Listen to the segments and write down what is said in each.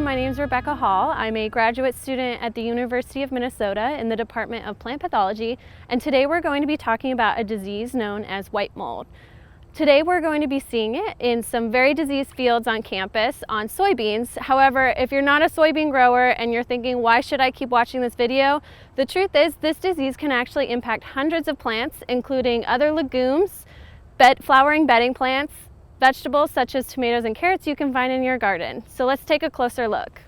My name is Rebecca Hall. I'm a graduate student at the University of Minnesota in the Department of Plant Pathology, and today we're going to be talking about a disease known as white mold. Today we're going to be seeing it in some very diseased fields on campus on soybeans. However, if you're not a soybean grower and you're thinking, why should I keep watching this video? The truth is this disease can actually impact hundreds of plants, including other legumes, flowering bedding plants, vegetables such as tomatoes and carrots you can find in your garden. So let's take a closer look.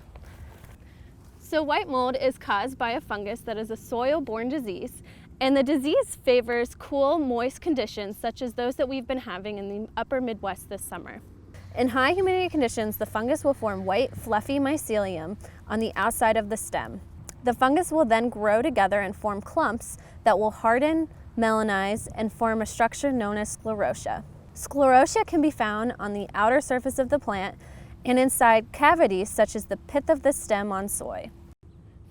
So white mold is caused by a fungus that is a soil-borne disease, and the disease favors cool, moist conditions such as those that we've been having in the upper Midwest this summer. In high humidity conditions, the fungus will form white, fluffy mycelium on the outside of the stem. The fungus will then grow together and form clumps that will harden, melanize, and form a structure known as sclerotia. Sclerotia can be found on the outer surface of the plant and inside cavities such as the pith of the stem on soy.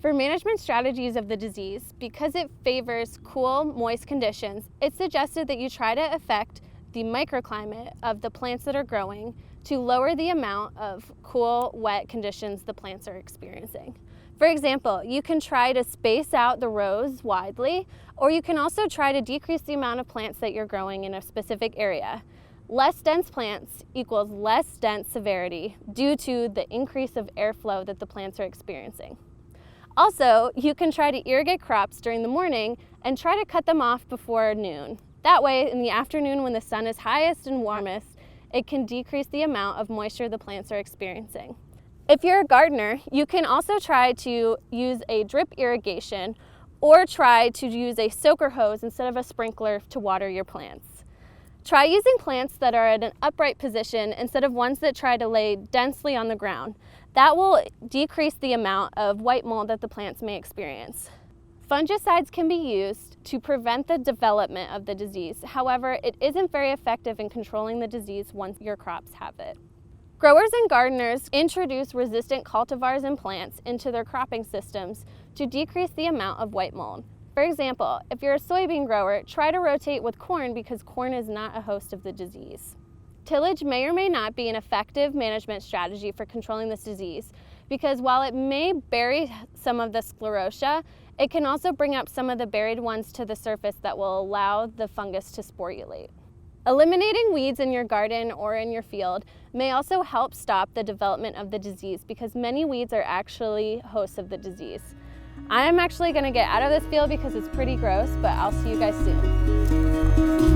For management strategies of the disease, because it favors cool, moist conditions, it's suggested that you try to affect the microclimate of the plants that are growing to lower the amount of cool, wet conditions the plants are experiencing. For example, you can try to space out the rows widely, or you can also try to decrease the amount of plants that you're growing in a specific area. Less dense plants equals less dense severity due to the increase of airflow that the plants are experiencing. Also, you can try to irrigate crops during the morning and try to cut them off before noon. That way, in the afternoon when the sun is highest and warmest, it can decrease the amount of moisture the plants are experiencing. If you're a gardener, you can also try to use a drip irrigation or try to use a soaker hose instead of a sprinkler to water your plants. Try using plants that are at an upright position instead of ones that try to lay densely on the ground. That will decrease the amount of white mold that the plants may experience. Fungicides can be used to prevent the development of the disease. However, it isn't very effective in controlling the disease once your crops have it. Growers and gardeners introduce resistant cultivars and plants into their cropping systems to decrease the amount of white mold. For example, if you're a soybean grower, try to rotate with corn because corn is not a host of the disease. Tillage may or may not be an effective management strategy for controlling this disease because while it may bury some of the sclerotia, it can also bring up some of the buried ones to the surface that will allow the fungus to sporulate. Eliminating weeds in your garden or in your field may also help stop the development of the disease because many weeds are actually hosts of the disease. I'm actually going to get out of this field because it's pretty gross, but I'll see you guys soon.